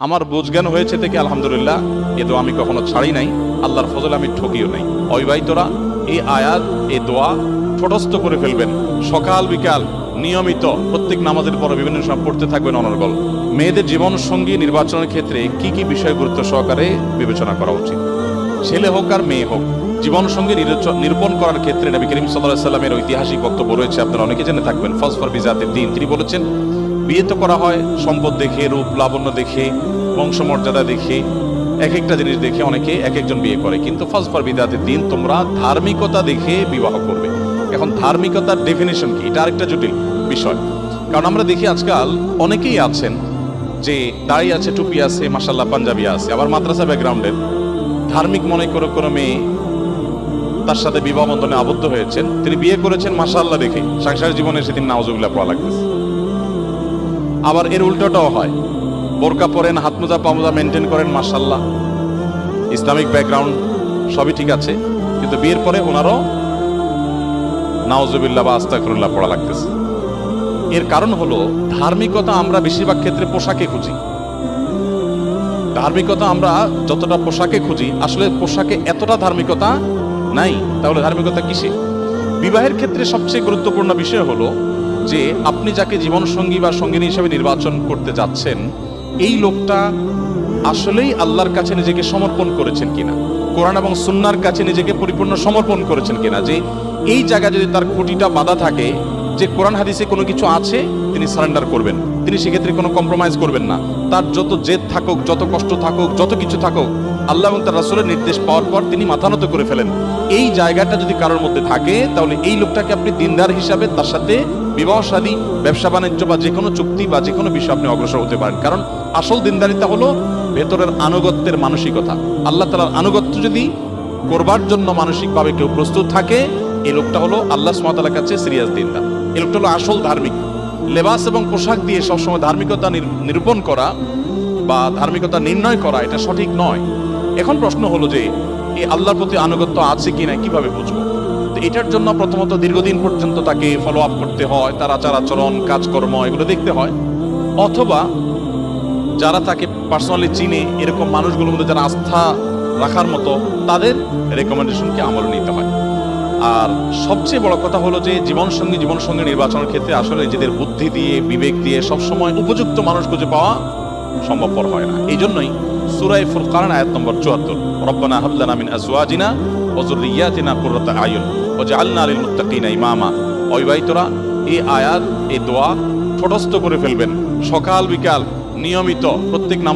আমার বুঝজ্ঞান হয়েছে থেকে আলহামদুলিল্লাহ, এ দোয়া আমি কখনো ছাড়ি নাই, আল্লাহর ফজলে আমি ঠকিও নাই। অবিবাহিতরা এই আয়াত, এই দোয়া ঠোঁটস্থ করে ফেলবেন, সকাল বিকাল নিয়মিত প্রত্যেক নামাজের পরে বিভিন্ন সময় পড়তে থাকবেন অনর্গল। মেয়েদের জীবন সঙ্গী নির্বাচনের ক্ষেত্রে কি কি বিষয় গুরুত্ব সহকারে বিবেচনা করা উচিত? ছেলে হোক আর মেয়ে হোক, জীবন সঙ্গী নিরূপণ করার ক্ষেত্রে নবী করিম সাল্লাল্লাহু আলাইহি সাল্লামের ঐতিহাসিক বক্তব্য রয়েছে, আপনারা অনেকে জেনে থাকবেন। ফাজফার বিজাতিদ দ্বীন, তিনি বলেছেন বিয়ে তো করা হয় সম্পদ দেখে, রূপ লাবণ্য দেখে, বংশমর্যাদা দেখে, এক একটা জিনিস দেখে অনেকে এক একজন বিয়ে করে, কিন্তু ফাজফার বিজাতিদ দ্বীন, তোমরা ধার্মিকতা দেখে বিবাহ করবে। এখন ধার্মিকতার ডেফিনেশন কি, এটা আরেকটা জটিল বিষয়। কারণ আমরা দেখি আজকাল অনেকেই আছেন যে দাড়ি আছে, টুপি আছে, মাশাআল্লাহ পাঞ্জাবি আছে, আবার মাদ্রাসা ব্যাকগ্রাউন্ডের, ধার্মিক মনে করে কোনো মেয়ে তার সাথে বিবাহ বন্ধনে আবদ্ধ হয়েছেন, তিনি বিয়ে করেছেন মাশাআল্লাহ দেখে, সাংসারিক জীবনে সেদিন নাউজুবিল্লাহ পড়া লাগতেছে। আবার এর উল্টোটাও হয়, বোরকা পরেন, হাত মোজা পা মোজা মেনটেন করেন, মাশাআল্লাহ ইসলামিক ব্যাকগ্রাউন্ড সবই ঠিক আছে, কিন্তু বিয়ের পরে ওনারও নাউজুবিল্লাহ বা আস্তাগফিরুল্লাহ পড়া লাগতেছে। এর কারণ হলো ধার্মিকতা আমরা বেশিরভাগ ক্ষেত্রে পোশাকে খুঁজি। ধার্মিকতা আমরা যতটা পোশাকে খুঁজি, আসলে পোশাকে এতটা ধার্মিকতা নাই। তাহলে ধার্মিকতা কিসে? বিবাহের ক্ষেত্রে সবচেয়ে গুরুত্বপূর্ণ বিষয় হলো যে আপনি যাকে জীবন সঙ্গী বা সঙ্গিনী হিসেবে নির্বাচন করতে যাচ্ছেন, এই লোকটা আসলেই আল্লাহর কাছে নিজেকে সমর্পণ করেছেন কিনা, কোরআন এবং সুন্নাহর কাছে নিজেকে পরিপূর্ণ সমর্পণ করেছেন কিনা। যে এই জায়গায় যদি তার খুঁটিটা বাঁধা থাকে যে কোরআন হাদিসে কোনো কিছু আছে, তিনি সারেন্ডার করবেন, তিনি সেক্ষেত্রে কোনো কম্প্রোমাইজ করবেন না। তার যত জেদ থাকুক, যত কষ্ট থাকুক, যত কিছু থাকুক, আল্লাহ এবং তার রাসূলের নির্দেশ পাওয়ার পর তিনি মাথা নত করে ফেলেন। এই জায়গাটা যদি কারোর মধ্যে থাকে, তাহলে এই লোকটাকে আপনি দিনদার হিসাবে তার সাথে বিবাহ শাদী, ব্যবসা বাণিজ্য বা যে কোনো চুক্তি বা যে কোনো বিষয় আপনি অগ্রসর হতে পারেন। কারণ আসল দিনদারিতা হলো ভেতরের আনুগত্যের মানসিকতা। আল্লাহ তাআলার আনুগত্য যদি করবার জন্য মানসিকভাবে কেউ প্রস্তুত থাকে, এই লোকটা হলো আল্লাহ সুবহানাহু ওয়া তাআলার কাছে সিরিয়াস দিনদার, এই লোকটা হলো আসল ধার্মিক। লেবাস এবং পোশাক দিয়ে সবসময় ধার্মিকতা নিরূপণ করা বা ধার্মিকতা নির্ণয় করা, এটা সঠিক নয়। এখন প্রশ্ন হলো যে এই আল্লাহর প্রতি আনুগত্য আছে কিনা কিভাবে বুঝবো? এটার জন্য প্রথমত দীর্ঘদিন পর্যন্ত তাকে ফলো আপ করতে হয়, তার আচার আচরণ, কাজকর্ম এগুলো দেখতে হয়। অথবা যারা তাকে পার্সোনালি চিনে, এরকম মানুষগুলোর মধ্যে যারা আস্থা রাখার মতো, তাদের রেকমেন্ডেশনকে আমলে নিতে হয়। আর সবচেয়ে বড় কথা হলো যে জীবন সঙ্গী নির্বাচনের ক্ষেত্রে আসলে নিজেদের বুদ্ধি দিয়ে, বিবেক দিয়ে সবসময় উপযুক্ত মানুষ খুঁজে পাওয়া সম্ভবপর হয় না। এই জন্যই সূরা ফুরকান আয়াত নম্বর ৭৪, রব্বানা হাব লানা মিন আজওয়াজিনা ওয়া যুররিয়াতিনা কুররাতা আয়ুন ওয়াজআলনা লিল মুত্তাকিনা ইমামা। অবিবাহিতরা এই আয়াত, এই দোয়া ঠোঁটস্থ করে ফেলবেন, সকাল বিকাল নিয়মিত প্রত্যেক নামাজ